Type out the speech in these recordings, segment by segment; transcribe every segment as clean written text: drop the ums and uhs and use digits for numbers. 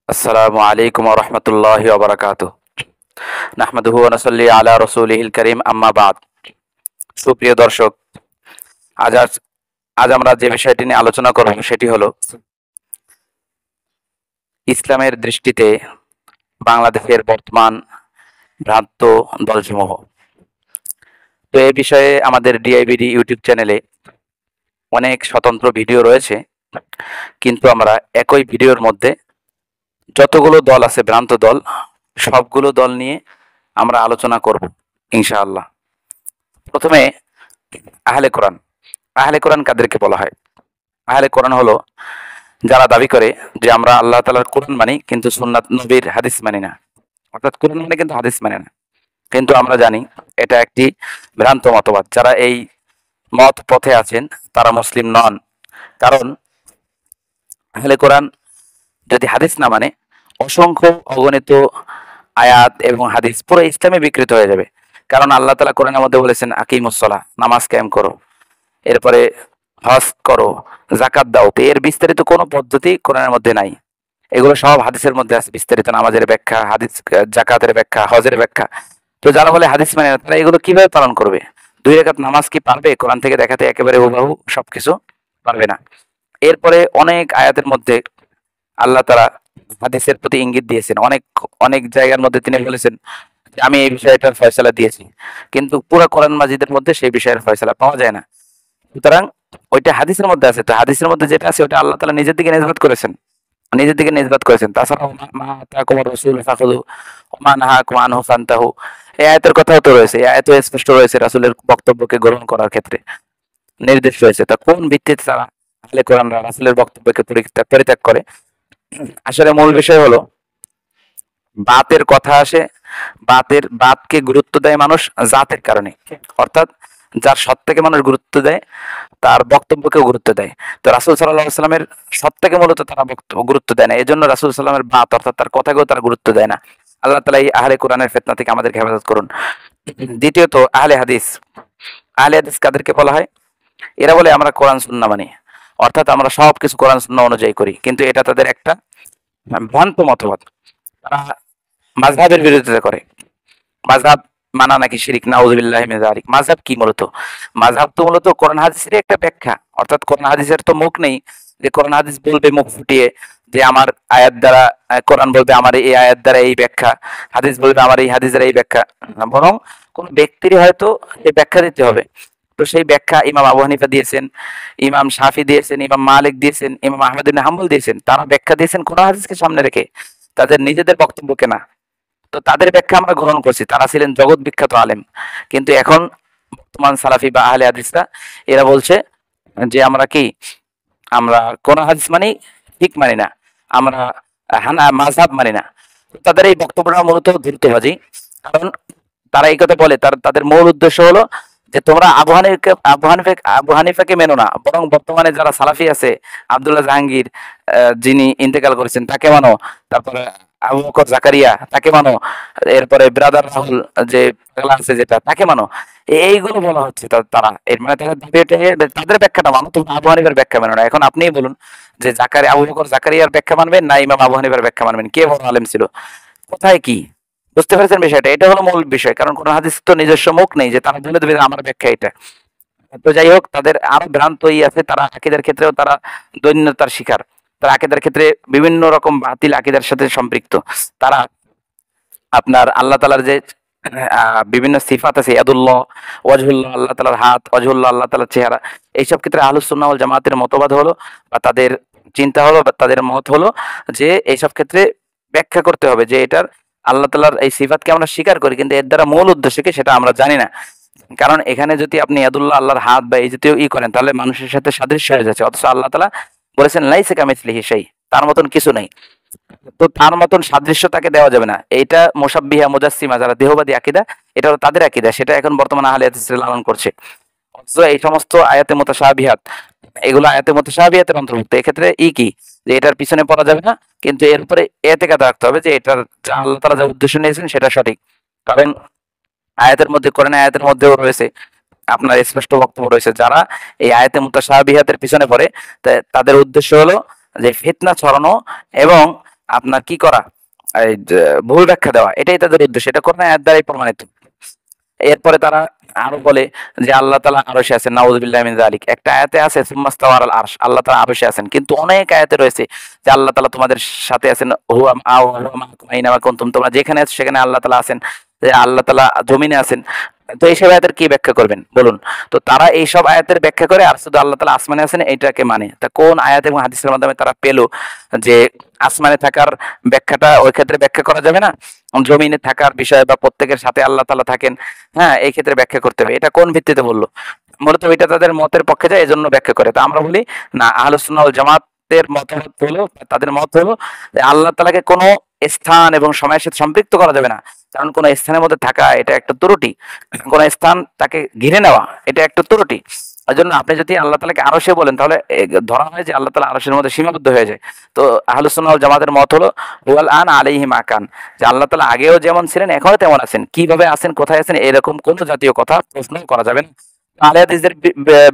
আসসালামু আলাইকুম ওয়া রাহমাতুল্লাহি ওয়া বারাকাতুহু। নাহমাদুহু ওয়া নুসাল্লি আলা রাসূলিহিল কারীম, আম্মা বাদ। সুপ্রিয় দর্শক, আজ আজ আজ আমরা যে বিষয়টি নিয়ে আলোচনা করব সেটি হলো ইসলামের দৃষ্টিতে বাংলাদেশের বর্তমান ভ্রান্ত দলসমূহ। তো এই বিষয়ে আমাদের ডিআইবিডি ইউটিউব চ্যানেলে অনেক স্বতন্ত্র ভিডিও রয়েছে, কিন্তু আমরা একই ভিডিওর মধ্যে যতগুলো দল আছে ভ্রান্ত দল, সবগুলো দল নিয়ে আমরা আলোচনা করব ইনশাআল্লাহ। প্রথমে আহলে কোরআন। আহলে কোরআন কাদেরকে বলা হয়? আহলে কোরআন হলো যারা দাবি করে যে আমরা আল্লাহ তাআলার কোরআন মানি, কিন্তু সুন্নাত নবীর হাদিস মানি না। অর্থাৎ কোরআন মানে কিন্তু হাদিস মানে না। কিন্তু আমরা জানি এটা একটি ভ্রান্ত মতবাদ। যারা এই মত পথে আছেন তারা মুসলিম নন। কারণ আহলে কোরআন যদি হাদিস না মানে, অসংখ্য অগণিত আয়াত এবং হাদিস পুরো ইসলামে বিকৃত হয়ে যাবে। কারণ আল্লাহ তাআলা কোরআনের মধ্যে বলেছেন, আকিমুস-সালাহ, নামাজ কায়েম করো, এরপরে হজ করো, যাকাত দাও। তো এর বিস্তারিত কোনো পদ্ধতি কোরআনের মধ্যে নাই। এগুলো সব হাদিসের মধ্যে আছে বিস্তারিত। নামাজের ব্যাখ্যা, হাদিস, যাকাতের ব্যাখ্যা, হজের ব্যাখ্যা। তো যারা বলে হাদিস মানে না, তারা এগুলো কিভাবে পালন করবে? 2 রাকাত নামাজ কি পারবে কোরআন থেকে দেখাতে? একেবারে হুবহু সবকিছু পারবে না। এরপরে অনেক আয়াতের মধ্যে আল্লাহ তাআলা হাদিসের প্রতি ইঙ্গিত দিয়েছেন। অনেক অনেক জায়গার মধ্যে তিনি বলেছেন যে আমি এই বিষয়টার ফয়সালা দিয়েছি, কিন্তু পুরো কোরআন মাজিদের মধ্যে সেই বিষয়ের ফয়সালা পাওয়া যায় না। সুতরাং ওইটা হাদিসের মধ্যে আছে। তো হাদিসের মধ্যে যেটা আছে ওটা আল্লাহ তাআলা নিজের দিকে নিসবত করেছেন, নিজের দিকে নিসবত করেছেন। তাছাড়াও মা আতাকুম রাসূল ফাখুযু ওয়া মা নাহাকুম আনহু ফান্তাহু, এই আয়াতের কথাও তো রয়েছে। এই আয়াতে স্পষ্ট রয়েছে রাসূলের বক্তব্যকে গ্রহণ করার ক্ষেত্রে নির্দেশ রয়েছে। তা কোন ভিত্তিতে তারা আহলে কোরআনরা রাসূলের বক্তব্যকে পরিত্যাগ করে? আসলে মূল বিষয় হলো বাতের কথা আসে, বাতকে গুরুত্ব দেয় মানুষ জাতের কারণে। অর্থাৎ যার সত্তাকে মানুষ গুরুত্ব দেয়, তার বক্তব্যকেও গুরুত্ব দেয়। তো রাসূল সাল্লাল্লাহু আলাইহি ওয়াসাল্লামের সত্তাকে মূলত তারা গুরুত্ব দেয় না। এজন্য রাসূল সাল্লাল্লাহু আলাইহি ওয়াসাল্লামের বাত অর্থাৎ তার কথাকেও তারা গুরুত্ব দেয় না। আল্লাহ তাআলা এই আহলে কোরআনের ফিতনা থেকে আমাদেরকে হেফাজত করুন। দ্বিতীয়ত আহলে হাদিস। আহলে হাদিস কাদেরকে বলা হয়? এরা বলে আমরা কোরআন সুন্নাহ মানি, অর্থাৎ আমরা সবকিছু কোরআন সুন্নাহ অনুযায়ী করি। কিন্তু এটা তাদের একটা ভ্রান্ত মতবাদ। তারা মাযহাবের বিরোধিতা করে। মাযহাব মানা নাকি শিরক, নাউযুবিল্লাহি মিন যালিক। মাযহাব কি মূলত? মাযহাব তো মূলত কোরআন হাদিসের একটা ব্যাখ্যা। অর্থাৎ কোরআন হাদিসের তো মুখ নেই যে কোরআন হাদিস বলবে মুখ ফুটিয়ে যে আমার আয়াত দ্বারা, কোরআন বলবে আমার এই আয়াত দ্বারা এই ব্যাখ্যা, হাদিস বলবে আমার এই হাদিসের এই ব্যাখ্যা। বরং কোন ব্যক্তির হয়তো এই ব্যাখ্যা দিতে হবে। তো সেই ব্যাখ্যা ইমাম আবু হানিফা দিয়েছেন, ইমাম শাফি দিয়েছেন, ইমাম মালিক দিয়েছেন, ইমাম আহমদ ইবনে হাম্বল দিয়েছেন। তারা ব্যাখ্যা দিয়েছেন কোরআন হাদিসকে সামনে রেখে, তাদের নিজেদের বক্তব্যকে না। তো তাদের ব্যাখ্যা আমরা গ্রহণ করছি। তারা ছিলেন জগৎ বিখ্যাত আলেম। কিন্তু এখন বর্তমান সালাফি বা আহলে হাদিসরা এরা বলছে যে আমরা কি, আমরা কোরআন হাদিস মানি, ঠিক মানি না, আমরা মাযহাব মানি না। তাদের এই বক্তব্যটা মূলত ধূর্তবাজি। কারণ তারা এই কথা বলে, তাদের মূল উদ্দেশ্য হলো যে তোমরা আবু হানিফাকে মেনো না, বরং বর্তমানে যারা সালাফি আছে, আব্দুল্লাহ জাহাঙ্গীর যিনি ইন্তেকাল করেছেন তাকে মানো, তারপরে আবু বকর জাকারিয়া তাকে মানো, এরপরে ব্রাদার রাহুল যে পাগলা আছে যেটা তাকে মানো। এইগুলো বলা হচ্ছে। তারা এর মানে তাদের ব্যাখ্যাটা মানো, তোমরা আবু হানিফার ব্যাখ্যা মানো না। এখন আপনিই বলুন যে আবু বকর জাকারিয়ার ব্যাখ্যা মানবেন না ইমাম আবু হানিফার ব্যাখ্যা মানবেন? কে বড় আলেম ছিল? কোথায় কি? বুঝতে পেরেছেন বিষয়টা? এটা হলো মূল বিষয়। কারণ কোন হাদিস তো নিজস্ব মুখ নেই যে তারা বলে দেবে যে আমার ব্যাখ্যা এটা। তো যাই হোক, তাদের আরো ভ্রান্ত আছে। তারা আকীদার ক্ষেত্রেও তারা দৈন্যতার শিকার। তারা আকীদার ক্ষেত্রে বিভিন্ন রকম বাতিল আকীদার সাথে সম্পৃক্ত। তারা আপনার আল্লাহ তাআলার যে বিভিন্ন সিফাত আছে, ইয়াদুল্লাহ, ওয়াজহুল্লাহ, আল্লাহ তাআলার হাত, ওয়াজহুল্লাহ, আল্লাহ তাআলার চেহারা, এইসব ক্ষেত্রে আহলুস সুন্নাহ ওয়াল জামাতের মতবাদ হলো বা তাদের চিন্তা হলো বা তাদের মত হলো যে এইসব ক্ষেত্রে ব্যাখ্যা করতে হবে যে এটার আল্লাহ তাআলার এই সিফাতকে আমরা স্বীকার করি, কিন্তু এর দ্বারা মূল উদ্দেশ্য কি সেটা আমরা জানি না। কারণ এখানে যদি আপনি ইয়াদুল্লাহ, আল্লাহর হাত বা এই জাতীয় করেন, তাহলে মানুষের সাথে সাদৃশ্য হয়ে যাচ্ছে। অথচ আল্লাহ তাআলা বলেছেন লাইসা কামিসলিহি শাই, তার মতন কিছু নেই। তো তার মতন সাদৃশ্য তাকে দেওয়া যাবে না। এইটা মুশাব্বিহা মুজাসসিমা যারা দেহবাদী আকীদা, এটা হলো তাদের আকীদা। সেটা এখন বর্তমানে আহলে হাদিসরা লালন করছে। অথচ এই সমস্ত আয়াতে মুতাশাবিহাত, এগুলো আয়াতে মুতাশাবিহাতের অন্তর্ভুক্ত। এক্ষেত্রে কি যে এটার পিছনে পড়া যাবে না, কিন্তু এর উপরে এতেকাদ রাখতে হবে যে এটার আল্লাহ তাআলা যে উদ্দেশ্য নিয়েছেন সেটা সঠিক। কারণ আয়াতের মধ্যে, কোরআন আয়াতের মধ্যেও রয়েছে আপনার স্পষ্ট বক্তব্য রয়েছে, যারা এই আয়াতে মুতাশাবিহাতের পিছনে পড়ে তাদের উদ্দেশ্য হলো যে ফিতনা ছড়ানো এবং আপনার কি করা, এই ভুল ব্যাখ্যা দেওয়া, এটাই তাদের উদ্দেশ্য। এটা কোরআন আয়াত দ্বারাই প্রমাণিত। এরপরে তারা আরো বলে যে আল্লাহ তাআলা আরশে আছেন, নাউযুবিল্লাহি মিন যালিক। একটা আয়াতে আছে সুম্মাস্তাওয়া আলাল আরশ, আল্লাহ তাআলা আরশে আছেন, কিন্তু অনেক আয়াতে রয়েছে যে আল্লাহ তাআলা তোমাদের সাথে আছেন, হুয়া মাআকুম আইনামা কুনতুম, তোমরা যেখানে আছো সেখানে আল্লাহ তাআলা আছেন, যে আল্লাহ তাআলা জমিনে আছেন। তো এইসব আয়াতের কি ব্যাখ্যা করবেন বলুন? তো তারা এইসব আয়াতের ব্যাখ্যা করে আর শুধু আল্লাহ তাআলা আসমানে আছেন এইটাকে মানে। তা কোন আয়াত এবং হাদিসের মাধ্যমে তারা পেলো যে আসমানে থাকার ব্যাখ্যাটা ওই ক্ষেত্রে ব্যাখ্যা করা যাবে না, জমিনে থাকার বিষয় বা প্রত্যেকের সাথে আল্লাহ তাআলা থাকেন, হ্যাঁ, এই ক্ষেত্রে ব্যাখ্যা করতে হবে? এটা কোন ভিত্তিতে বললো? মূলত এটা তাদের মতের পক্ষে যায়, এজন্য ব্যাখ্যা করে। তা আমরা বলি না, আহলুস সুন্নাহ ওয়াল জামাতের মতামত হলো, তাদের মত হলো যে আল্লাহ তাআলাকে কোনো স্থান এবং সময়ের সাথে সম্পৃক্ত করা যাবে না। কারণ কোন স্থানের মধ্যে থাকা এটা একটা ত্রুটি, কোন স্থান তাকে ঘিরে নেওয়া এটা একটা ত্রুটি। এই জন্য আপনি যদি আল্লাহ তাআলাকে আরশে বলেন তাহলে ধরা হয় যে আল্লাহ তাআলা আরশের মধ্যে সীমাবদ্ধ হয়ে যায়। তো আহলুস সুন্নাহ ওয়াল জামাতের মত হলো হুয়াল আন আলাইহি মাকান, যে আল্লাহ তাআলা আগেও যেমন ছিলেন এখনো তেমন আছেন, কিভাবে আছেন কোথায় আছেন এরকম কোন জাতীয় কথা প্রশ্ন করা যাবে না। আহলে হাদিসদের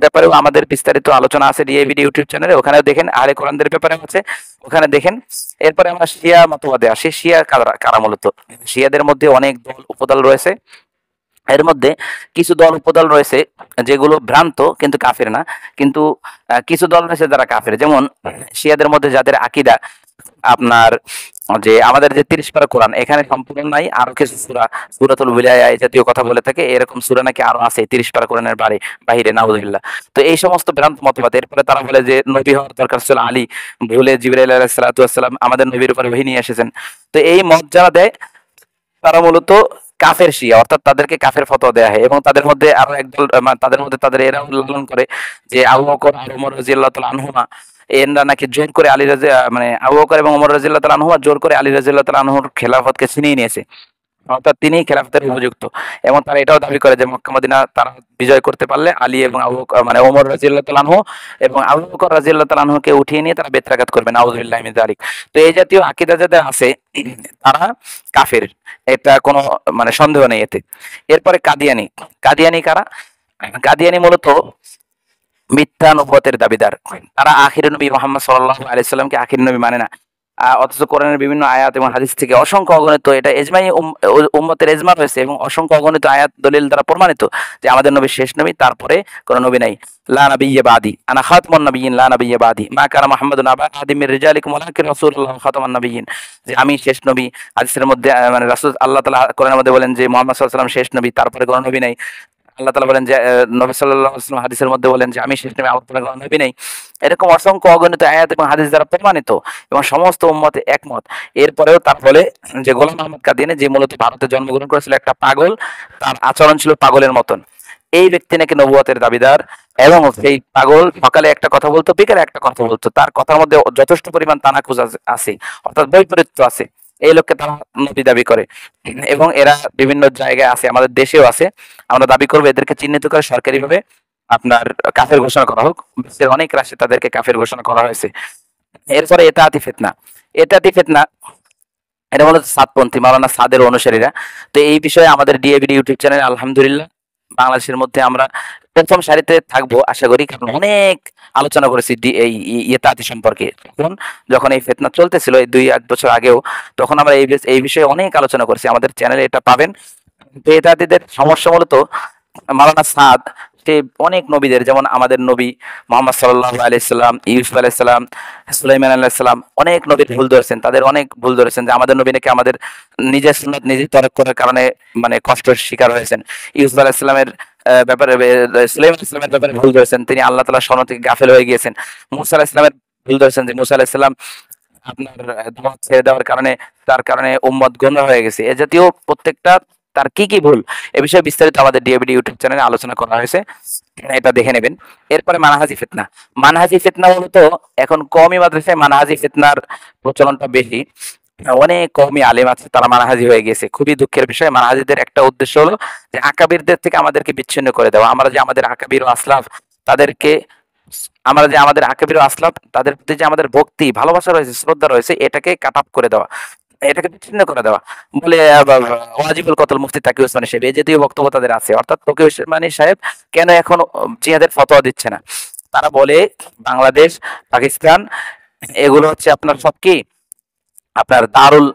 ব্যাপারেও আমাদের বিস্তারিত আলোচনা আছে ডিএভিডি ইউটিউব চ্যানেলে, ওখানেও দেখেন। আহলে কোরআনদের ব্যাপারে আছে, ওখানে দেখেন। এরপরে আমরা শিয়া মতবাদে আসি। শিয়া কারা কারা? মূলত শিয়াদের মধ্যে অনেক দল উপদল রয়েছে। এর মধ্যে কিছু দল উপদল রয়েছে যেগুলো ভ্রান্ত কিন্তু কাফের না, কিন্তু কিছু দল রয়েছে যারা কাফের। যেমন শিয়াদের মধ্যে যাদের আকীদা আপনার যে আমাদের যে 30 পারা কোরআন এখানে সম্পূর্ণ নাই, আরো কিছু সূরা, সূরাতুল বিলায়া এই জাতীয় কথা বলে থাকে, এরকম সূরা নাকি আরো আছে 30 পারা কোরআনের বাহিরে, নাউযুবিল্লাহ। তো এই সমস্ত ভ্রান্ত মতবাদ। এরপরে তারা বলে যে নবী হওয়ার দরকার ছিল আলী, ভুলে জিবরাইল আলাইহিস সালাতু ওয়াস সালাম আমাদের নবীর উপর ওহী নিয়ে এসেছেন। তো এই মত যারা দেয় তারা মূলত কাফের শিয়া, অর্থাৎ তাদেরকে কাফের ফতোয়া দেয়া হয়। এবং তাদের মধ্যে আরো একদল তাদের মধ্যে তাদের এরা লালন করে যে আবু বকর আর ওমর রাদিয়াল্লাহু তাআলা আনহুমা এরা নাকি জোর করে আলী রাজি মানে আবু বকর এবং ওমর রাদিয়াল্লাহু তাআলা আনহুমা জোর করে আলী রাদিয়াল্লাহু তাআলা আনহুর খেলাফতকে ছিনিয়ে নিয়েছে, অর্থাৎ তিনিই খেলাফতের উপযুক্ত। এবং তারা এটাও দাবি করে যে মক্কা মদিনা তারা বিজয় করতে পারলে আলী এবং মানে ওমর রাদিয়াল্লাহু তাআলা আনহু এবং আবু বকর রাদিয়াল্লাহু তাআলা আনহুকে উঠিয়ে নিয়ে তারা বেত্রাঘাত করবে, নাউযুবিল্লাহি মিন যালিক। তো এই জাতীয় আকীদা যাদের আছে তারা কাফের, এটা কোনো মানে সন্দেহ নেই এতে। এরপরে কাদিয়ানি। কাদিয়ানি কারা? কাদিয়ানি মূলত মিথ্যা নবুয়তের দাবিদার। তারা আখির নবী মুহাম্মদ সাল্লাল্লাহু আলাইহি সাল্লামকে আখির নবী মানে না। অথচ কোরআনের বিভিন্ন আয়াত এবং হাদিস থেকে অসংখ্য অগণিত, এটা এজমাই উম্মতের এজমা রয়েছে এবং অসংখ্য অগণিত আয়াত দলিল দ্বারা প্রমাণিত যে আমাদের নবী শেষ নবী, তারপরে কোন নবী নাই। লা নাবিয়্যা বাদি, আনা খাতামুন নাবিয়্যিন লা নাবিয়্যা বাদি, মা কানা মুহাম্মাদুন আবা আহাদিম মির রিজালিকুম ওয়ালাকিন রাসূলুল্লাহ খাতামুন নাবিয়্যিন। যে আমি শেষ নবী। হাদিসের মধ্যে মানে রাসূল আল্লাহ তাআলা কোরআনের মধ্যে বলেন যে মুহাম্মদ সাল্লাল্লাহু আলাইহি ওয়াসাল্লাম শেষ নবী, তারপরে কোন নবী নাই। আল্লাহ তাআলা বলেন যে নবী সাল্লাল্লাহু আলাইহি ওয়াসাল্লাম হাদিসের মধ্যে বলেন যে আমি শেষ নবী, আমার পরে কোনো নবী নেই। এরকম অসংখ্য অগণিত আয়াত এবং হাদিস দ্বারা প্রমাণিত এবং সমস্ত উম্মতে একমত। এরপরেও তার বলে যে গোলাম আহমদ কাদিয়ানী, যে মূলত ভারতে জন্মগ্রহণ করেছিল, একটা পাগল, তার আচরণ ছিল পাগলের মতন। এই ব্যক্তি নাকি নবুয়তের দাবিদার এবং সেই পাগল সকালে একটা কথা বলতো, বিকেলে একটা কথা বলতো, তার কথার মধ্যে যথেষ্ট পরিমাণ তানাকুজ আছে, অর্থাৎ বৈপরীত্য আছে। এই লোককে তারা নবী দাবি করে এবং এরা বিভিন্ন জায়গায় আছে, আমাদের দেশেও আছে। আমরা দাবি করবো এদেরকে চিহ্নিত করে সরকারিভাবে আপনার কাফের ঘোষণা করা হোক। বিশ্বের অনেক রাষ্ট্রে তাদেরকে কাফের ঘোষণা করা হয়েছে। এরপরে এতাআতি ফিতনা। এতাআতি ফিতনা এটা মূলত সাদপন্থী, মাওলানা সাদের অনুসারীরা। তো এই বিষয়ে আমাদের ডিএভিডি ইউটিউব চ্যানেল আলহামদুলিল্লাহ বাংলাদেশের মধ্যে আমরা প্রথম সারিতে থাকবো আশা করি, কারণ অনেক আলোচনা করেছি এই ইতাআতি সম্পর্কে। তখন যখন এই ফিতনা চলতেছিল এই 2-1 বছর আগেও, তখন আমরা এই বিষয়ে অনেক আলোচনা করেছি, আমাদের চ্যানেলে এটা পাবেন। তো ইতাআতিদের সমস্যা মূলত মাওলানা সাদ সে অনেক নবীদের, যেমন আমাদের নবী মুহাম্মদ সাল্লাল্লাহু আলাইহি সাল্লাম, ইউসুফ আলাইহিস সালাম, সুলাইমান আলাইহিস সালাম, অনেক নবীর ভুল ধরেছেন, তাদের অনেক ভুল ধরেছেন যে আমাদের নবী নাকি আমাদের নিজের সুন্নাত নিজে তরক করার কারণে মানে কষ্টের শিকার হয়েছেন। ইউসুফ আলাইহিস সালামের ব্যাপারে, সুলাইমান আলাইহিস সালামের ব্যাপারে ভুল ধরেছেন, তিনি আল্লাহ তাআলার শরণ থেকে গাফেল হয়ে গিয়েছেন। মুসা আলাইহিস সালামের ভুল ধরেছেন যে মুসা আলাইহিস সালাম আপনার দাওয়াত ছেড়ে দেওয়ার কারণে তার কারণে উম্মত গোমরাহ হয়ে গেছে। এ জাতীয় প্রত্যেকটা তার কি কি ভুল এ বিষয়ে বিস্তারিত আমাদের ডিএভিডি ইউটিউব চ্যানেলে আলোচনা করা হয়েছে, এটা দেখে নেবেন। এরপরে মানহাজি ফিতনা। মানহাজি ফিতনা বলতো এখন কওমি মাদ্রাসায় মানহাজি ফিতনার প্রচলনটা বেশি। অনেক কওমি আলেম আছে তারা মানহাজি হয়ে গেছে, খুবই দুঃখের বিষয়। মানহাজিদের একটা উদ্দেশ্য হলো যে আকাবিরদের থেকে আমাদেরকে বিচ্ছিন্ন করে দেওয়া। আমরা যে আমাদের আকাবির ও আসলাফ তাদেরকে, আমরা যে আমাদের আকাবির ও আসলাফ তাদের প্রতি যে আমাদের ভক্তি ভালোবাসা রয়েছে, শ্রদ্ধা রয়েছে, এটাকে কাট অফ করে দেওয়া, এটাকে বিচ্ছিন্ন করে দেওয়া। বলে ওয়াজিবুল কতল মুফতি তাকি উসমানী সাহেব এই জাতীয় বক্তব্য তাদের আছে। অর্থাৎ তকি উসমানী সাহেব কেন এখন জিহাদের ফতোয়া দিচ্ছে না? তারা বলে বাংলাদেশ, পাকিস্তান এগুলো হচ্ছে আপনার সব কি আপনার দারুল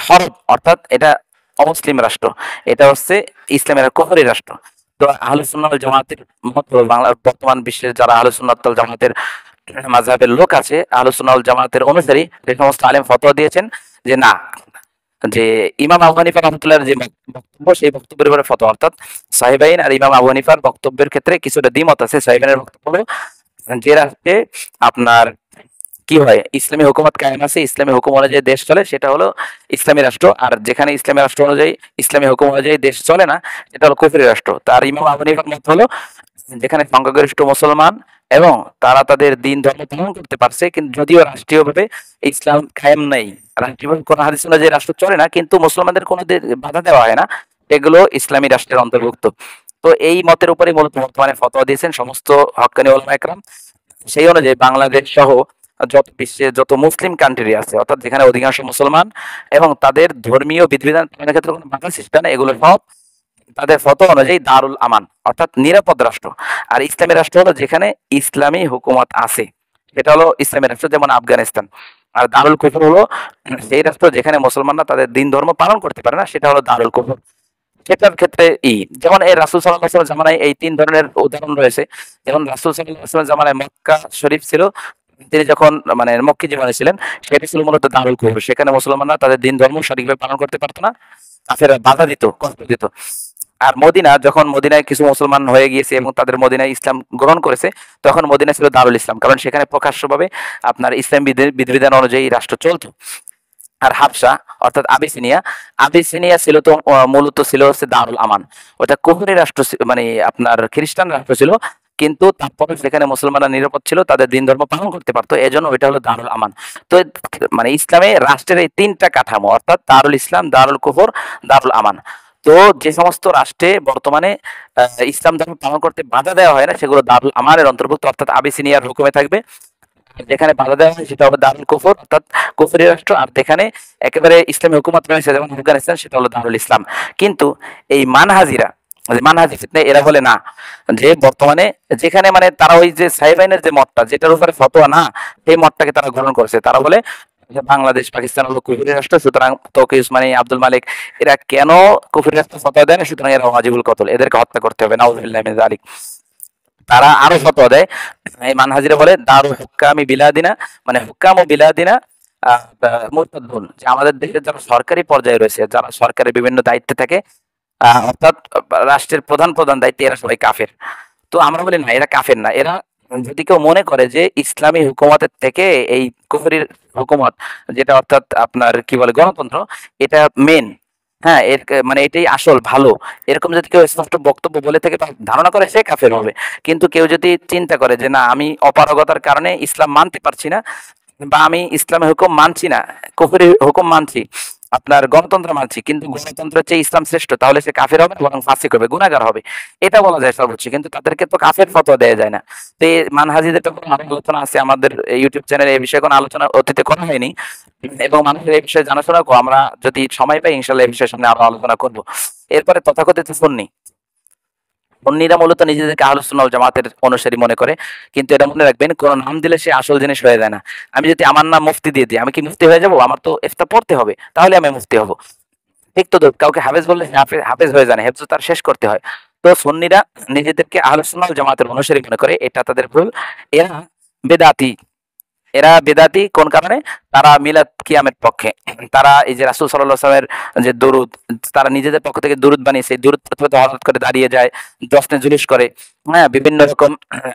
হরব, অর্থাৎ এটা অমুসলিম রাষ্ট্র, এটা হচ্ছে ইসলামের কুফরি রাষ্ট্র। তো আহলে সুন্নাত ওয়াল জামাতের মত হলো, বাংলার বর্তমান বিশ্বের যারা আহলে সুন্নাত ওয়াল জামাতের মাযহাবের লোক আছে, আহলে সুন্নাত ওয়াল জামাতের অনুসারী, যে সমস্ত আলেম ফতোয়া দিয়েছেন যে না, যে ইমাম আবু হানিফা রহমতুল্লাহর যে বক্তব্য, সেই বক্তব্যের উপরে ফতোয়া, অর্থাৎ সাহিবাইন আর ইমাম আবু হানিফার বক্তব্যের ক্ষেত্রে কিছুটা দ্বিমত আছে। সাহিবাইনের বক্তব্য হলো যে রাষ্ট্রে আপনার কি হয়, ইসলামী হুকুমত কায়েম আছে, ইসলামী হুকুম অনুযায়ী দেশ চলে, সেটা হলো ইসলামী রাষ্ট্র। আর যেখানে ইসলামী রাষ্ট্র অনুযায়ী, ইসলামী হুকুম অনুযায়ী দেশ চলে না, সেটা হলো কুফরি রাষ্ট্র। তার ইমাম আবু হানিফার মত হলো যেখানে সংখ্যাগরিষ্ঠ মুসলমান এবং তারা তাদের দিন ধর্ম পালন করতে পারছে, কিন্তু যদিও রাষ্ট্রীয়ভাবে ইসলাম কায়েম নেই, রাষ্ট্রীয়ভাবে কোনো হাদিস অনুযায়ী রাষ্ট্র চলে না, কিন্তু মুসলমানদের কোনো বাধা দেওয়া হয় না, এগুলো ইসলামী রাষ্ট্রের অন্তর্ভুক্ত। তো এই মতের উপরে মূলত বর্তমানে ফতোয়া দিয়েছেন সমস্ত হক্কানি উলামা একরাম। সেই অনুযায়ী বাংলাদেশ সহ যত বিশ্বে যত মুসলিম কান্ট্রি আছে, অর্থাৎ যেখানে অধিকাংশ মুসলমান এবং তাদের ধর্মীয় বিধিবিধান পালনের ক্ষেত্রে কোনো বাধা সৃষ্টি হয় না, এগুলো সব তাদের ফতোয়া অনুযায়ী দারুল আমান, অর্থাৎ নিরাপদ রাষ্ট্র। আর ইসলামী রাষ্ট্র হলো যেখানে ইসলামী হুকুমত আছে, সেটা হলো ইসলামী রাষ্ট্র, যেমন আফগানিস্তান। আর দারুল কুফর হলো সেই রাষ্ট্র যেখানে মুসলমানরা তাদের দিন ধর্ম পালন করতে পারে না, সেটা হলো দারুল কুফর। সেটার ক্ষেত্রে যেমন এই রাসূল সাল্লাল্লাহু আলাইহি ওয়াসাল্লাম জামানায় এই তিন ধরনের উদাহরণ রয়েছে। যেমন রাসূল সাল্লাল্লাহু আলাইহি ওয়াসাল্লাম জামানায় মক্কা শরীফ ছিল, তিনি যখন মানে মক্কি জীবনে ছিলেন, সেটা ছিল মূলত দারুল কুফর। সেখানে মুসলমানরা তাদের দিন ধর্ম সঠিকভাবে পালন করতে পারতো না, কাফেররা বাধা দিত, কষ্ট দিত। আর মদিনা, যখন মদিনায় কিছু মুসলমান হয়ে গিয়েছে এবং তাদের মদিনায় ইসলাম গ্রহণ করেছে, তখন মদিনা ছিল দারুল ইসলাম, কারণ সেখানে প্রকাশ্যভাবে আপনার ইসলাম বিধিবিধান অনুযায়ী রাষ্ট্র চলতো। আর হাবশা অর্থাৎ আবিসিনিয়া, আবিসিনিয়া ছিল তো মূলত ছিল হচ্ছে দারুল আমান, ওটা কুফরি রাষ্ট্র মানে আপনার খ্রিস্টান রাষ্ট্র ছিল, কিন্তু তারপরে সেখানে মুসলমানরা নিরাপদ ছিল, তাদের দিন ধর্ম পালন করতে পারতো, এজন্য ওইটা হলো দারুল আমান। তো মানে ইসলামে রাষ্ট্রের এই তিনটা কাঠামো, অর্থাৎ দারুল ইসলাম, দারুল কুফর, দারুল আমান। তো যে সমস্ত রাষ্ট্রে বর্তমানে ইসলাম ধর্ম পালন করতে বাধা দেওয়া হয় না, সেগুলো দারুল আমানের অন্তর্ভুক্ত, অর্থাৎ আবিসিনিয়ার হুকুমে থাকবে। যেখানে বাধা দেওয়া হয় সেটা হবে দারুল কুফর, অর্থাৎ কুফরি রাষ্ট্র। আর যেখানে একেবারে ইসলামী হুকুমত রয়েছে, যেমন আফগানিস্তান, সেটা হলো দারুল ইসলাম। কিন্তু এই মানহাজিরা, মানহাজি ফিতনা, এরা বলে না, যে বর্তমানে যেখানে মানে তারা ওই যে সাহিবাইনের যে মতটা, যেটার উপরে ফতোয়া না, সেই মতটাকে তারা গ্রহণ করেছে। তারা বলে যে বাংলাদেশ পাকিস্তান হলো কুফরি রাষ্ট্র, সুতরাং তৌকি উসমানী, আব্দুল মালিক, এরা কেন কুফরি রাষ্ট্র ফতোয়া দেয় না, সুতরাং এরা ওয়াজিবুল কতল, এদেরকে হত্যা করতে হবে, নাউজুবিল্লাহি মিন যালিক। তারা আরো ফতোয়া দেয়, এই মানহাজিরা বলে দারু হুক্কামি বিলাদিনা, মানে হুক্কাম ও বিলাদিনা মুরতাদুন, যে আমাদের দেশের যারা সরকারি পর্যায়ে রয়েছে, যারা সরকারের বিভিন্ন দায়িত্বে থাকে, অর্থাৎ রাষ্ট্রের প্রধান প্রধান দায়িত্বে, এরা সবাই কাফের। তো আমরা বলি না, এরা কাফের না। এরা যদি কেউ মনে করে যে ইসলামী হুকুমতের থেকে এই কুফরির হুকুমত, যেটা অর্থাৎ আপনার কি বলে গণতন্ত্র, এটা মেন, হ্যাঁ এর মানে এটাই আসল ভালো, এরকম যদি কেউ স্পষ্ট বক্তব্য বলে থাকে বা ধারণা করে, সে কাফের হবে। কিন্তু কেউ যদি চিন্তা করে যে না, আমি অপারগতার কারণে ইসলাম মানতে পারছি না, বা আমি ইসলামের হুকুম মানছি না, কুফরি হুকুম মানছি, আপনার গণতন্ত্র মানছি, কিন্তু গণতন্ত্রের চেয়ে ইসলাম শ্রেষ্ঠ, তাহলে সে কাফের হবে না, বরং ফাসিক হবে, গুনাহগার হবে, এটা বলা যায় সর্বোচ্চ। কিন্তু তাদেরকে তো কাফের ফতোয়া দেওয়া যায় না। তো এই মানহাজিদের ব্যাপারে আরো আলোচনা আছে আমাদের ইউটিউব চ্যানেলে, এই বিষয়ে কোনো আলোচনা অতীতে করা হয়নি, এবং মানুষের এই বিষয়ে জানাশোনা আমরা যদি সময় পাই ইনশাল্লাহ এই বিষয়ের সামনে আরো আলোচনা করব। এরপরে তথাকথিত সুন্নি, সুন্নিরা মূলত নিজেদেরকে আহলুস সুন্নাহ ওয়াল জামাতের অনুসারী মনে করে, কিন্তু এটা মনে রাখবেন, কোন নাম দিলে সে আসল জিনিস হয়ে যায় না। আমি যদি আমার নাম মুফতি দিয়ে দিই, আমি কি মুফতি হয়ে যাব? আমার তো ইফতা পড়তে হবে, তাহলে আমি মুফতি হব। ঠিক তো? কাউকে হাফেজ বললে হাফেজ হয়ে যায় না, হেফজ তার শেষ করতে হয়। তো সুন্নিরা নিজেদেরকে আহলুস সুন্নাহ ওয়াল জামাতের অনুসারী মনে করে, এটা তাদের ভুল। এরা বেদাতি, এরা বেদাতি কোন কারণে? তারা মিলাদ কিয়ামের পক্ষে। তারা এই যে রাসূল সাল্লাল্লাহু আলাইহি ওয়াসাল্লামের যে দরুদ, তারা নিজেদের পক্ষ থেকে দরুদ বানিয়েছে, দরুদ হঠাৎ করে দাঁড়িয়ে যায়, জশ্নে জুলুস করে, হ্যাঁ বিভিন্ন রকম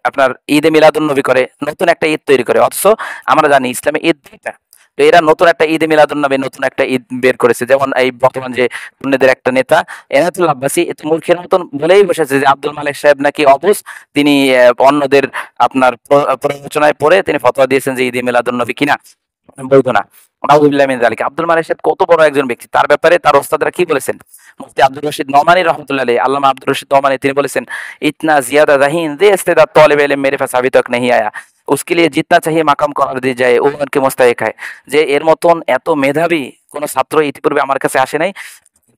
আপনার ঈদে মিলাদুন নবী করে, নতুন একটা ঈদ তৈরি করে। অথচ আমরা জানি ইসলামে ঈদ দুইটা। তো এরা নতুন একটা ঈদে মিলাদুন নবী, নতুন একটা ঈদ বের করেছে। যেমন এই বর্তমান যে সুন্নিদের একটা নেতা এনায়েতুল আব্বাসী, মূর্খের মতন বলেই বসেছে যে আব্দুল মালিক সাহেব নাকি অবুঝ, তিনি অন্যদের আপনার প্ররোচনায় পড়ে তিনি ফতোয়া দিয়েছেন যে ঈদে মিলাদুন নবী কিনা বৈধ না। নাউযুবিল্লাহি মিন যালিক। আব্দুল মালিক সাহেব কত বড় একজন ব্যক্তি, তার ব্যাপারে তার ওস্তাদরা কি বলেছেন? মুফতি আব্দুর রশিদ নোমানী রহমাতুল্লাহ আলাইহি, আল্লামা আব্দুর রশিদ নোমানী, তিনি বলেছেন ইতনা জিয়াদা যাহিন দে ইস্তেদাদ তালিব ইলম মেরে পাস अभी तक नहीं आया, उसके लिए जितना चाहिए মাকাম করার দিয়ে যায় ও উনকে মুস্তাহিক है। যে এর মতন এত মেধাবী কোন ছাত্র ইতিপূর্বে আমার কাছে আসে নাই,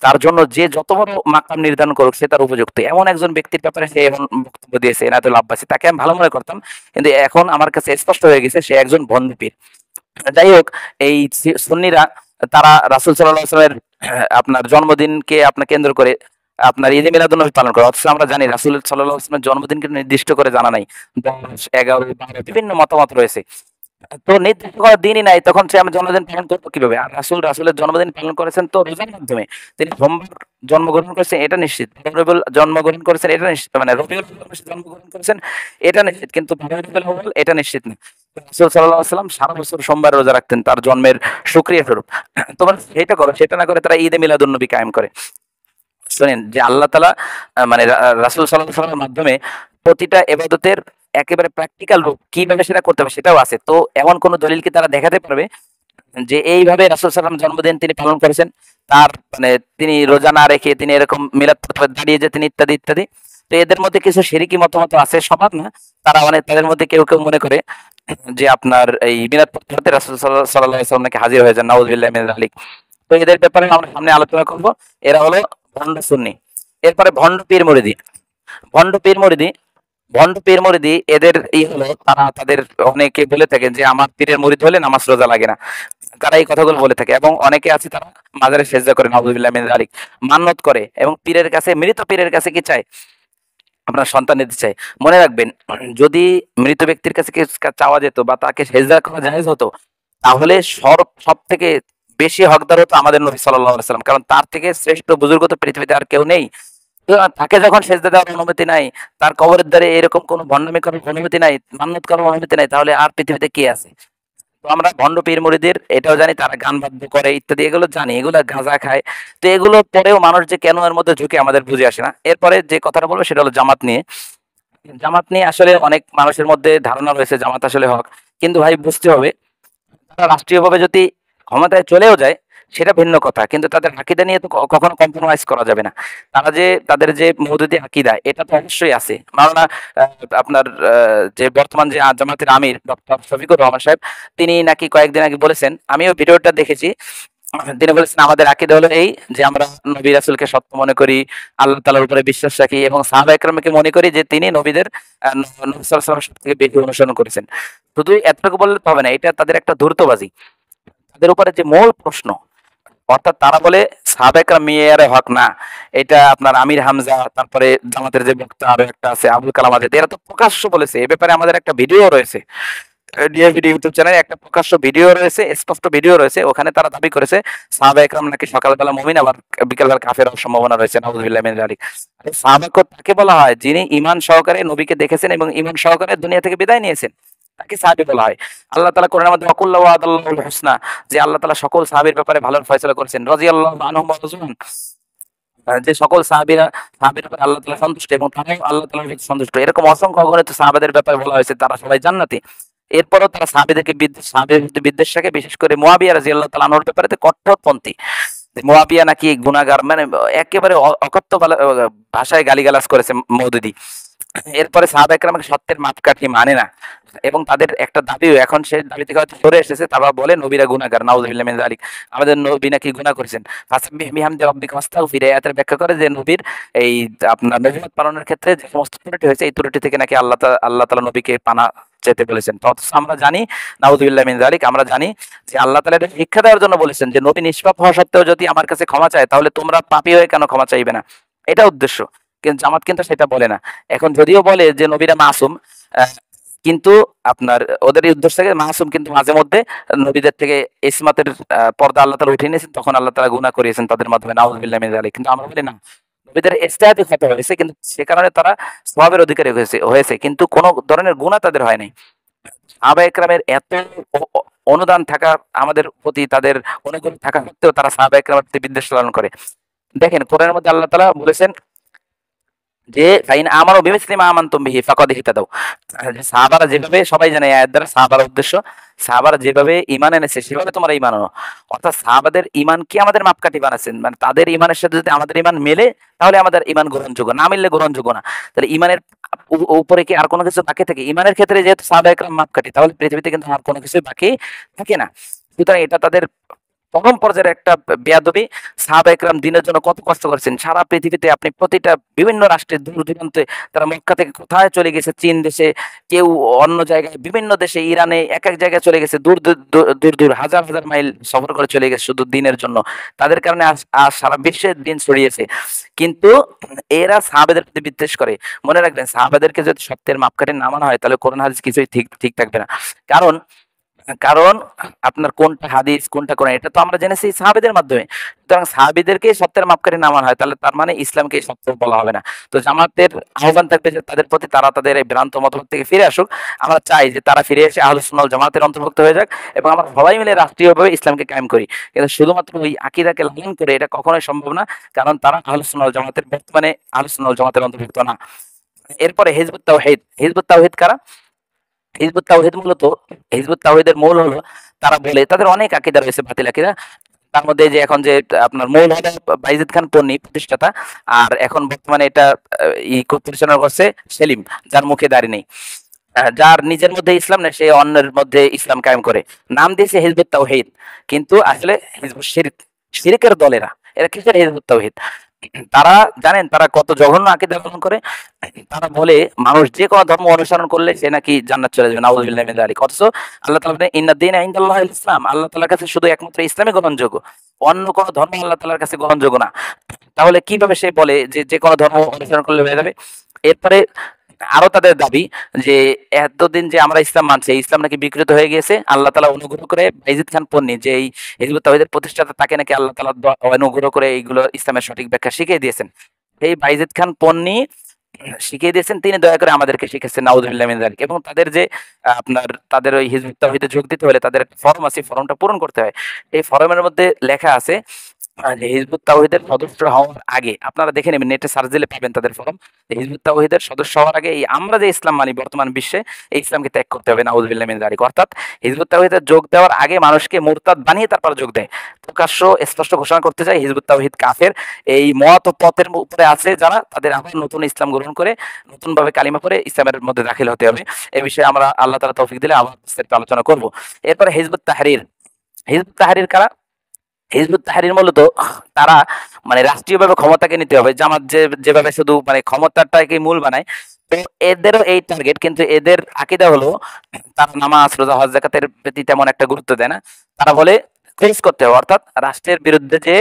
তার জন্য যে যত বড় মাকাম নির্ধারণ করুক সে তার উপযুক্ত। এমন একজন ব্যক্তির ব্যাপারে সে এমন বক্তব্য দিয়েছে এনায়েতুল আব্বাসী, তাকে আমি ভালো মনে করতাম, কিন্তু এখন আমার কাছে স্পষ্ট হয়ে গেছে সে একজন ভণ্ড পীর। যাই হোক, এই সুন্নিরা তারা রাসূল সাল্লাল্লাহু আলাইহি ওয়াসাল্লামের আপনার জন্মদিনকে আপনার কেন্দ্র করে আপনার ঈদে মিলাদুন্নবী পালন করে। অথচ আমরা জানি রাসূল সাল্লাল্লাহু আলাইহি ওয়াসাল্লামের জন্মদিনকে নির্দিষ্ট করে জানা নাই। ১০, ১১, ১২ বিভিন্ন মতামত রয়েছে। তো নির্দিষ্ট করার দিনই নাই, তখন সে আমার জন্মদিন পালন করবো কিভাবে? আর রাসূলের জন্মদিন পালন করেছেন তো রোজার মাধ্যমে। তিনি সোমবার জন্মগ্রহণ করেছেন এটা নিশ্চিত। রবিউল জন্মগ্রহণ করেছেন এটা নিশ্চিত, মানে রবিউল আউয়াল মাসে জন্মগ্রহণ করেছেন এটা নিশ্চিত, কিন্তু রবিউল আউয়াল এটা নিশ্চিত না। রাসূল সাল্লাল্লাহু আলাইহি ওয়াসাল্লাম সারা বছর সোমবার রোজা রাখতেন তার জন্মের শুকরিয়া স্বরূপ। তোমরা সেটা করো, সেটা না করে তারা ঈদে মিলাদুন্নবী কায়েম করে। শোনেন যে আল্লাহ তাআলা মানে রাসূল সাল্লাল্লাহু আলাইহি ওয়াসাল্লামের মাধ্যমে প্রতিটা ইবাদতের একেবারে প্র্যাকটিক্যাল রূপ কিভাবে সেটা করতে হবে সেটাও আছে। তো এমন কোন দলিল কি তারা দেখাতে পারবে যে এইভাবে রাসূল সাল্লাল্লাহু আলাইহি ওয়াসাল্লাম জন্মদিন তিনি পালন করেছেন? তার মানে তিনি রোজা না রেখে তিনি এরকম মিলাদ পড়তে দাঁড়িয়ে যেতেন ইত্যাদি, ইত্যাদি। তো এদের মধ্যে কিছু শিরকি মতামত আছে, সবার না। তারা মানে তাদের মধ্যে কেউ, কেউ মনে করে যে আপনার এই মিলাদ পড়তে রাসূল সাল্লাল্লাহু আলাইহি ওয়াসাল্লাম নাকি হাজির হয়ে যান। নাউযুবিল্লাহি মিন যালিক। তো এদের ব্যাপারে আমরা সামনে আলোচনা করব। এরা হলো ভণ্ড সুন্নি। এরপরে ভণ্ড পীর মুরিদি। ভণ্ড পীর মুরিদি ভণ্ড পীর মুরিদি এদের হলো তারা তাদের অনেকে বলে থাকেন যে আমার পীরের মুরিদ হলে নামাজ রোজা লাগে না। তারা এই কথাগুলো বলে থাকে এবং অনেকে আছে তারা মাজারে সেজদা করে, নাউযুবিল্লাহি মিন যালিক, মান্নত করে এবং পীরের কাছে, মৃত পীরের কাছে কি চায়? আপনার সন্তান নিতে চায়। মনে রাখবেন, যদি মৃত ব্যক্তির কাছে চাওয়া যেত বা তাকে সেজদা করা জায়েজ হতো, তাহলে সবথেকে বেশি হকদার হতো আমাদের নবী সাল্লাল্লাহু আলাইহি ওয়াসাল্লাম। কারণ তার থেকে শ্রেষ্ঠ বুজুর্গ তো পৃথিবীতে আর কেউ নেই। তো তাকে যখন সেজদা দেওয়ার অনুমতি নাই, তার কবরের দ্বারে এরকম কোনো ভণ্ডামি করার অনুমতি নাই, মান্নত করার অনুমতি নাই, তাহলে আর পৃথিবীতে কে আছে? তো আমরা ভণ্ড পীর মুরিদের এটাও জানি তারা গান বাদ্য করে ইত্যাদি, এগুলো জানি, এগুলো গাঁজা খায়। তো এগুলো পরেও মানুষ যে কেন এর মধ্যে ঝুঁকে আমাদের বুঝে আসে না। এরপরে যে কথাটা বলবো সেটা হলো জামাত নিয়ে। জামাত নিয়ে আসলে অনেক মানুষের মধ্যে ধারণা রয়েছে জামাত আসলে হক, কিন্তু ভাই বুঝতে হবে তারা রাষ্ট্রীয়ভাবে যদি ক্ষমতায় চলেও যায় সেটা ভিন্ন কথা, কিন্তু তাদের আকীদা নিয়ে তো কখনো কম্প্রোমাইজ করা যাবে না। তারা যে তাদের যে মওদুদি আকীদা এটা তো অবশ্যই আছে। মাওলানা আপনার যে বর্তমান যে জামাতের আমির ডক্টর শফিকুর রহমান সাহেব, তিনি নাকি কয়েকদিন আগে বলেছেন, আমিও ভিডিওটা দেখেছি, তিনি বলেছেন আমাদের আকীদা হলো এই যে আমরা নবী রাসূলকে সত্য মনে করি, আল্লাহ তাআলার উপরে বিশ্বাস রাখি এবং সাহাবা একরামকে মনে করি যে তিনি নবীদের নবী সাল্লাল্লাহু আলাইহি ওয়াসাল্লাম সবথেকে বেশি অনুসরণ করেছেন। শুধু এতটুকু বললে তো হবে না, এটা তাদের একটা ধূর্তবাজি। তাদের উপরে যে মূল প্রশ্ন, অর্থাৎ তারা বলে সাহাবা একরাম মেয়ারে হক না, এটা আপনার আমির হামজা, তারপরে জামাতের যে বক্তা আরো একটা আছে আবুল কালাম আজাদ, এরা তো প্রকাশ্য বলেছে। এ ব্যাপারে আমাদের একটা ভিডিও রয়েছে, ডিএভিডি ইউটিউব চ্যানেলে একটা প্রকাশ্য ভিডিও রয়েছে, স্পষ্ট ভিডিও রয়েছে। ওখানে তারা দাবি করেছে সাহাবা একরাম নাকি সকালবেলা মুমিন আবার বিকেলবেলা কাফের হওয়ার সম্ভাবনা রয়েছে। নাউযুবিল্লাহি মিন যালিক। আরে সাহাবা তাকে বলা হয় যিনি ঈমান সহকারে নবীকে দেখেছেন এবং ঈমান সহকারে দুনিয়া থেকে বিদায় নিয়েছেন, তাকে সাহাবী বলা হয়। আল্লাহ তাআলা কোরআনের মধ্যে ওয়াকুল্লু ওয়াদাল্লাহুল হুসনা, যে আল্লাহ তাআলা সকল সাহাবীর ব্যাপারে ভালোর ফয়সালা করেছেন। রাদিয়াল্লাহু আনহুম ওয়া রাযুন, যে সকল সাহাবীর ব্যাপারে আল্লাহ তাআলা সন্তুষ্ট এবং তারাও আল্লাহ তাআলার প্রতি সন্তুষ্ট। এরকম অসংখ্য অগণিত সাহাবাদের ব্যাপারে বলা হয়েছে তারা সবাই জান্নাতি। এরপরও তারা সাহাবীদের প্রতি বিদ্বেষ রাখে, বিশেষ করে মুয়াবিয়া রাদিয়াল্লাহু তাআলা আনহুর ব্যাপারে তো কট্টরপন্থী। মুয়াবিয়া নাকি গুনাহগার, মানে একেবারে অকথ্য ভাষায় গালিগালাজ করেছে মওদুদি। এরপরে সাহাবা একরামকে সত্যের মাপকাঠি মানে না এবং তাদের একটা দাবিও এখন সে দাবি থেকে হয়তো সরে এসেছে। তারা বলে নবীরা গুনাহগার, নাউযুবিল্লাহি মিন যালিক, আমাদের নবী নাকি গুনাহ করেছেন। ফাসাব্বিহ বিহামদি রাব্বিকা ওয়াস্তাগফির, এই আয়াতের ব্যাখ্যা করে যে নবীর এই আপনার নবুয়ত পালনের ক্ষেত্রে যে সমস্ত ত্রুটি হয়েছে এই ত্রুটি থেকে নাকি আল্লাহ তাআলা নবীকে পানা যেতে বলেছেন। তো অথচ আমরা জানি, নাউযুবিল্লাহি মিন যালিক, আমরা জানি যে আল্লাহ তাআলা এটা শিক্ষা দেওয়ার জন্য বলেছেন যে নবী নিষ্পাপ হওয়া সত্ত্বেও যদি আমার কাছে ক্ষমা চায় তাহলে তোমরা পাপী হয়ে কেন ক্ষমা চাইবে না, এটা উদ্দেশ্য। কিন্তু জামাত কিন্তু সেটা বলে না। এখন যদিও বলে যে নবীরা মাসুম, কিন্তু আপনার ওদের এই উদ্দেশ্য থেকে মাসুম, কিন্তু মাঝে মধ্যে নবীদের থেকে ইসমাতের পর্দা আল্লাহ তাআলা উঠিয়ে নিয়েছেন, তখন আল্লাহ তাআলা গুনাহ করিয়েছেন তাদের মাধ্যমে, নাউযুবিল্লাহি মিন যালিক। কিন্তু আমরা বলি না, নবীদের ইজতিহাদি খতা হয়েছে কিন্তু সে কারণে তারা সওয়াবের অধিকারী হয়েছে কিন্তু কোনো ধরনের গুনাহ তাদের হয় নাই। সাহাবা একরামের এত অনুদান থাকা, আমাদের প্রতি তাদের অনুগ্রহ থাকা সত্ত্বেও তারা সাহাবা একরামের প্রতি বিদ্বেষ লালন করে। দেখেন কোরআনের মধ্যে আল্লাহ তাআলা বলেছেন যে ফাইন আমারও বিমিসলি মা আমানতুম বিহি ফাকাদ ইহতাদাউ। যে সাহাবারা যেভাবে, সবাই জানে এই আয়াত দ্বারা সাহাবার উদ্দেশ্য, সাহাবারা যেভাবে ঈমান এনেছে সেভাবে তোমরা ঈমান আনো। অর্থাৎ সাহাবাদের ঈমান কি আমাদের মাপকাঠি বানাচ্ছেন, মানে তাদের ঈমানের সাথে যদি আমাদের ঈমান মেলে তাহলে আমাদের ঈমান গ্রহণযোগ্য, না মিললে গ্রহণযোগ্য না। তাহলে ঈমানের উপরে কি আর কোনো কিছু বাকি থাকে? ঈমানের ক্ষেত্রে যেহেতু সাহাবা একরাম মাপকাঠি, তাহলে পৃথিবীতে কিন্তু আর কোনো কিছু বাকি থাকে না। সুতরাং এটা তাদের চরম পর্যায়ের একটা বেয়াদবি। সাহাবা একরাম দিনের জন্য কত কষ্ট করেছেন সারা পৃথিবীতে, আপনি প্রতিটা বিভিন্ন রাষ্ট্রের দূর দূরান্তে তারা মক্কা থেকে কোথায় চলে গেছে, চীন দেশে, কেউ অন্য জায়গায়, বিভিন্ন দেশে, ইরানে, এক এক জায়গায় চলে গেছে, দূর দূর দূর দূর হাজার হাজার মাইল সফর করে চলে গেছে শুধু দিনের জন্য। তাদের কারণে আজ আজ সারা বিশ্বে দিন ছড়িয়েছে। কিন্তু এরা সাহাবাদের প্রতি বিদ্বেষ করে। মনে রাখবেন, সাহাবাদেরকে যদি সত্যের মাপকাঠি না মানা হয় তাহলে কোরআন হাদিস কিছুই ঠিক ঠিক থাকবে না। কারণ কারণ আপনার কোনটা হাদিস কোনটা কোরআন এটা তো আমরা জেনেছি সাহাবীদের মাধ্যমে। সুতরাং সাহাবীদেরকে সত্যের মাপকাঠি না মানা হয় তাহলে তার মানে ইসলামকে সত্য বলা হবে না। তো জামাতের আহ্বান থাকবে যে তাদের প্রতি তারা তাদের এই ভ্রান্ত মতবাদ থেকে ফিরে আসুক। আমরা চাই যে তারা ফিরে এসে আহলুস সুন্নাহ ওয়াল জামাতের অন্তর্ভুক্ত হয়ে যাক এবং আমরা সবাই মিলে রাষ্ট্রীয়ভাবে ইসলামকে কায়েম করি। কিন্তু শুধুমাত্র ওই আকীদাকে লালন করে এটা কখনোই সম্ভব না। কারণ তারা আহলুস সুন্নাহ ওয়াল জামাতের বর্তমানে আহলুস সুন্নাহ ওয়াল জামাতের অন্তর্ভুক্ত না। এরপরে হিজবুত তাওহীদ। হিজবুত তাওহীদ কারা? হিজবুত তাওহীদ মূলত, হিজবুত তাওহীদের মূল হলো, তারা বলে তাদের অনেক আকীদা রয়েছে বাতিল আকীদা। তার মধ্যে যে এখন যে আপনার মূল হলো বাইজিদ খান পন্নী প্রতিষ্ঠাতা, আর এখন বর্তমানে এটা পরিচালনা করছে সেলিম, যার মুখে দাড়ি নেই, যার নিজের মধ্যে ইসলাম নেই, সে অন্যের মধ্যে ইসলাম কায়েম করে। নাম দিয়েছে হিজবুত তাওহীদ, কিন্তু আসলে হিজবুত শিরক, শিরকের দলেরা। এরা কিসের হিজবুত তাওহীদ? তারা জানেন তারা কত জঘন্য আকীদা পালন করে? তারা বলে মানুষ যে কোনো ধর্ম অনুসরণ করলে সে নাকি জান্নাত চলে যাবে, নাউযুবিল্লাহি মিন যালিক। অথচ আল্লাহ তাআলা বলেন ইন্নাদ দীনা ইনদাল্লাহিল ইসলাম, আল্লাহ তাআলার কাছে শুধু একমাত্র ইসলামই গ্রহণযোগ্য, অন্য কোনো ধর্ম আল্লাহ তাআলার কাছে গ্রহণযোগ্য না। তাহলে কিভাবে সে বলে যে যে কোনো ধর্ম অনুসরণ করলে হয়ে যাবে? এরপরে আরো তাদের দাবি যে এতদিন যে আমরা ইসলাম মানছি, এই ইসলাম নাকি বিকৃত হয়ে গিয়েছে। আল্লাহ তাআলা অনুগ্রহ করে বাইজিদ খান পন্নী, যে এই হিজবুত তাওহীদের প্রতিষ্ঠাতা, তাকে নাকি আল্লাহ তাআলা অনুগ্রহ করে এইগুলো ইসলামের সঠিক ব্যাখ্যা শিখিয়ে দিয়েছেন। এই বাইজিদ খান পন্নী শিখিয়ে দিয়েছেন, তিনি দয়া করে আমাদেরকে শিখেছেন, নাউযুবিল্লাহি মিন যালিক। এবং তাদের যে আপনার তাদের ওই হিজবুত তাওহীদে যোগ দিতে হলে তাদের একটা ফর্ম আছে, ফর্মটা পূরণ করতে হয়। এই ফর্মের মধ্যে লেখা আছে যে হিজবুত তাওহীদের সদস্য হওয়ার আগে, আপনারা দেখে নেবেন, নেটে সার্চ দিলে পাবেন তাদের ফরম। হিজবুত তাওহীদের সদস্য হওয়ার আগে এই আমরা যে ইসলাম মানি বর্তমান বিশ্বে, এই ইসলামকে ত্যাগ করতে হবে, নাউযুবিল্লাহি মিন যালিক। অর্থাৎ হিজবুত তাওহীদের যোগ দেওয়ার আগে মানুষকে মুরতাদ বানিয়ে তারপর যোগ দেয়। প্রকাশ্য স্পষ্ট ঘোষণা করতে চাই হিজবুত তাওহীদ কাফের। এই মত ও পথের উপরে আছে যারা, তাদের আবার নতুন ইসলাম গ্রহণ করে নতুন ভাবে কালিমা পড়ে ইসলামের মধ্যে দাখিল হতে হবে। এই বিষয়ে আমরা আল্লাহ তাআলা তৌফিক দিলে আবার বিস্তারিত আলোচনা করব। এরপরে হিজবুত তাহরীর। হিজবুত তাহরীর কারা? হিজবুত তাহরীর মূলত তারা মানে রাষ্ট্রীয়ভাবে ক্ষমতাকে নিতে হবে, জামাত যে যেভাবে শুধু মানে ক্ষমতাটাকে মূল বানায়, তো এদেরও এই টার্গেট। কিন্তু এদের আকীদা হলো তারা নামাজ রোজা হজ যাকাতের প্রতি তেমন একটা গুরুত্ব দেয় না। তারা বলে ফেস করতে হবে, অর্থাৎ রাষ্ট্রের বিরুদ্ধে যে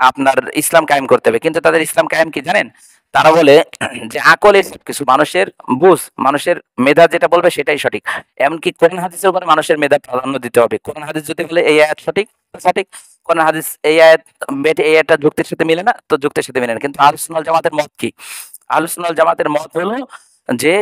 আপনার ইসলাম কায়েম করতে হবে। কিন্তু তাদের ইসলাম কায়েম কি জানেন? তারা বলে যে আকলে সবকিছু, মানুষের বুঝ, মানুষের মেধা যেটা বলবে সেটাই সঠিক। এমনকি কোরআন হাদিসের উপরে মানুষের মেধা প্রাধান্য দিতে হবে। কোরআন হাদিস যদি বলে এই আয়াত সঠিক, সঠিক। কোরআন হাদিস এই আয়াত বেটে এই আয়াতটা যুক্তির সাথে মিলে না, তো যুক্তির সাথে মিলে না। কিন্তু আহলুস সুন্নাহ ওয়াল জামাতের মত কি? আহলুস সুন্নাহ ওয়াল জামাতের মত হলো যে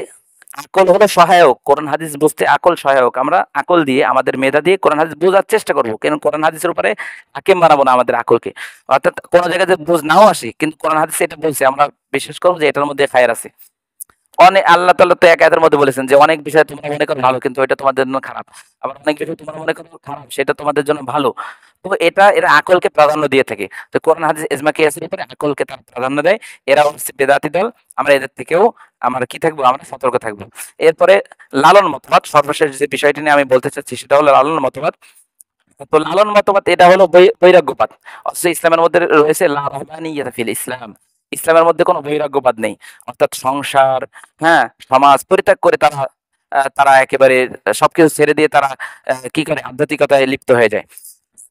আকল হলো সহায়ক, কোরআন হাদিস বুঝতে আকল সহায়ক। আমরা আকল দিয়ে, আমাদের মেধা দিয়ে কোরআন হাদিস বোঝার চেষ্টা করবো, কিন্তু কোরআন হাদিসের উপরে হাকিম বানাবো না আমাদের আকলকে। অর্থাৎ কোনো জায়গায় যে বুঝ নাও আসে, কিন্তু কোরআন হাদিস এটা বলছে, আমরা বিশ্বাস করবো যে এটার মধ্যে খায়ের আছে। অনেক আল্লাহ তাআলা তো এক আয়াতের মধ্যে বলেছেন যে অনেক বিষয় তোমরা মনে করো ভালো কিন্তু এটা তোমাদের জন্য খারাপ, আবার অনেক বিষয় তোমরা মনে করো খারাপ সেটা তোমাদের জন্য ভালো। তো এটা এরা আকলকে প্রাধান্য দিয়ে থাকে। তো কোরআন হাদিস ইজমা কিয়াসের উপরে আকলকে তারা প্রাধান্য দেয়। এরা হচ্ছে বেদাতি দল। আমরা এদের থেকেও আমরা কি থাকবো? আমরা সতর্ক থাকবো। এরপরে লালন মতবাদ, সর্বশেষ যে বিষয়টি নিয়ে আমি বলতে চাচ্ছি সেটা হলো লালন মতবাদ। তো লালন মতবাদ এটা হলো বৈরাগ্যবাদ। অথচ ইসলামের মধ্যে রয়েছে লা রাহবানিয়াতা ফিল ইসলাম, ইসলামের মধ্যে কোনো বৈরাগ্যবাদ নেই। অর্থাৎ সংসার, হ্যাঁ, সমাজ পরিত্যাগ করে তারা তারা একেবারে সবকিছু ছেড়ে দিয়ে তারা কি করে? আধ্যাত্মিকতায় লিপ্ত হয়ে যায়।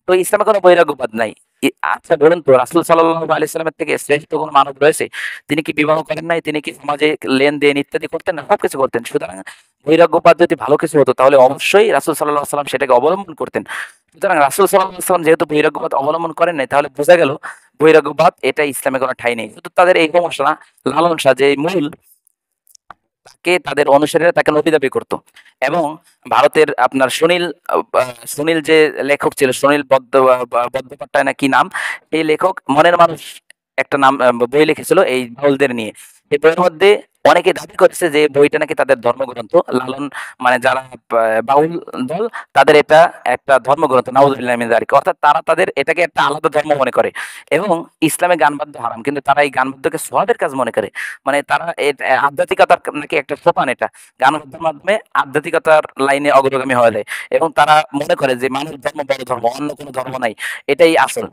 তো ইসলামে কোনো বৈরাগ্যবাদ নাই। আচ্ছা বলুন তো, রাসূল সাল্লাল্লাহু আলাইহি সাল্লামের থেকে শ্রেষ্ঠ কোনো মানব রয়েছে? তিনি কি বিবাহ করেন নাই? তিনি কি সমাজে লেনদেন ইত্যাদি করতেন না? সবকিছু করতেন। সুতরাং বৈরাগ্যবাদ যদি ভালো কিছু হতো তাহলে অবশ্যই রাসূল সাল্লাল্লাহু আলাইহি সাল্লাম সেটাকে অবলম্বন করতেন। সুতরাং রাসূল সাল্লাল্লাহু আলাইহি সাল্লাম যেহেতু বৈরাগ্যবাদ অবলম্বন করেন নাই, তাহলে বোঝা গেল বৈরাগ্যবাদ এটা ইসলামে কোনো ঠাঁই নেই। শুধু তাদের এই সমস্যা না, লালন শাহ যে মূল, তাকে তাদের অনুসারীরা তাকে নবী দাবি করত। এবং ভারতের আপনার সুনীল যে লেখক ছিল, সুনীল বন্দ্যোপাধ্যায় না কি নাম, এই লেখক মনের মানুষ একটা নাম বই লিখেছিল এই বাউলদের নিয়ে। এই বইয়ের মধ্যে অনেকে দাবি করেছে যে বইটা নাকি তাদের ধর্মগ্রন্থ। লালন মানে যারা বাউল দল, তাদের এটা একটা ধর্মগ্রন্থ, নাউজুবিল্লাহি মিন যালিক। অর্থাৎ তারা তাদের এটাকে একটা আলাদা ধর্ম মনে করে এবং ইসলামে গান বাদ্য হারাম, কিন্তু তারা এই গান বাদ্যকে সওয়াবের কাজ মনে করে। মানে তারা আধ্যাত্মিকতার নাকি একটা সোপান এটা, গান বাদ্যের মাধ্যমে আধ্যাত্মিকতার লাইনে অগ্রগামী হওয়া যায় এবং তারা মনে করে যে মানুষ ধর্ম বড় ধর্ম, অন্য কোনো ধর্ম নাই, এটাই আসল।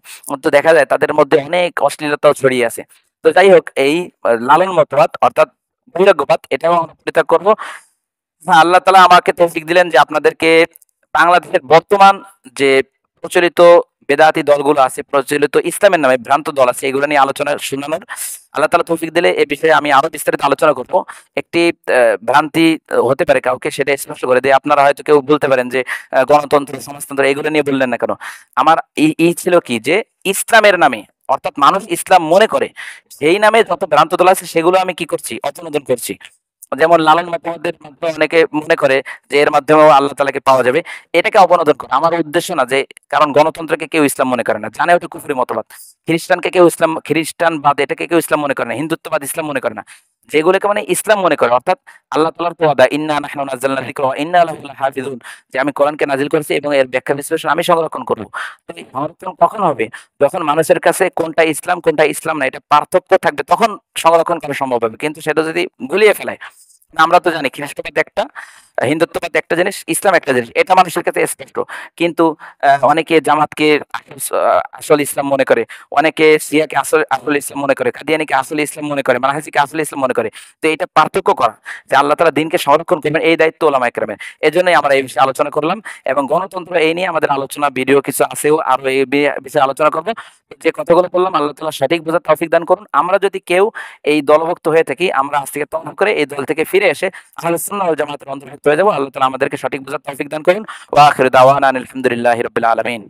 তো দেখা যায় তাদের মধ্যে অনেক অশ্লীলতাও ছড়িয়ে আছে। তো যাই হোক, এই লালন মতবাদ অর্থাৎ বৈরাগ্যবাদ, এটাও আমরা পরিত্যাগ করবো। হ্যাঁ, আল্লাহ তালা আমাকে তৌফিক দিলেন যে আপনাদেরকে বাংলাদেশের বর্তমান যে প্রচলিত বেদাতি দলগুলো আছে, প্রচলিত ইসলামের নামে ভ্রান্ত দল আছে, এগুলো নিয়ে আলোচনা শোনানোর। আল্লাহ তালা তৌফিক দিলে এ বিষয়ে আমি আরো বিস্তারিত আলোচনা করব। একটি ভ্রান্তি হতে পারে কাউকে, সেটা স্পষ্ট করে দিয়ে আপনারা হয়তো কেউ বলতে পারেন যে গণতন্ত্র সমাজতন্ত্র এগুলো নিয়ে বললেন না কেন। আমার এই ছিল কি যে ইসলামের নামে, অর্থাৎ মানুষ ইসলাম মনে করে সেই নামে যত ভ্রান্ত দল আছে সেগুলো আমি কি করছি, অপনোদন করছি। যেমন লালন মতবাদের মাধ্যমে অনেকে মনে করে যে এর মাধ্যমেও আল্লাহ তালাকে পাওয়া যাবে, এটাকে অপনোদন করা আমার উদ্দেশ্য না। যে কারণ গণতন্ত্রকে কেউ ইসলাম মনে করে না, জানে ওটা কুফরি মতবাদ। খ্রিস্টানকে কেউ ইসলাম, খ্রিস্টানবাদ এটাকে কেউ ইসলাম মনে করে না, হিন্দুত্ববাদ ইসলাম মনে করে না। যেগুলোকে মানে ইসলাম মনে করে, অর্থাৎ আল্লাহ তাআলার ওয়াদা, ইন্না নাহনু নাযালনা যিকরা ওয়া ইন্না লাহু লাহাফিজুন, যে আমি কোরআনকে নাজিল করেছি এবং এর ব্যাখ্যা বিশ্লেষণ আমি সংরক্ষণ করব। তো এই সংরক্ষণ কখন হবে? যখন মানুষের কাছে কোনটা ইসলাম কোনটা ইসলাম না এটা পার্থক্য থাকবে, তখন সংরক্ষণ করা সম্ভব হবে। কিন্তু সেটা যদি গুলিয়ে ফেলায়, আমরা তো জানি খ্রিস্টবাদ একটা, হিন্দুত্ববাদ একটা জিনিস, ইসলাম একটা জিনিস, এটা মানুষের কাছে স্পষ্ট। কিন্তু অনেকে জামাতকে আসল ইসলাম মনে করে, অনেকে শিয়াকে আসল আসল ইসলাম মনে করে, কাদিয়ানীকে আসল ইসলাম মনে করে, মানহাজিকে আসল ইসলাম মনে করে। তো এটা পার্থক্য করা, যে আল্লাহ তাআলা দিনকে সংরক্ষণ করবেন, এই দায়িত্ব ওলামায়ে কেরামের। এজন্যই আমরা এই বিষয়ে আলোচনা করলাম। এবং গণতন্ত্র এই নিয়ে আমাদের আলোচনা ভিডিও কিছু আছেও, আরো এই বিষয়ে আলোচনা করবো। যে কথাগুলো বললাম আল্লাহ তাআলা সঠিক বোঝার তৌফিক দান করুন। আমরা যদি কেউ এই দলভুক্ত হয়ে থাকি, আমরা আজ থেকে তওবা করে এই দল থেকে ফিরে এসে আহলুস সুন্নাহ ওয়াল জামাতের অন্তর্ভুক্ত হয়ে যাব। আল্লাহ তাআলা আমাদেরকে সঠিক বোঝার তৌফিক দান করুন। ওয়া আখিরু দাওয়ানা আনিল হামদুলিল্লাহি রাব্বিল আলামিন।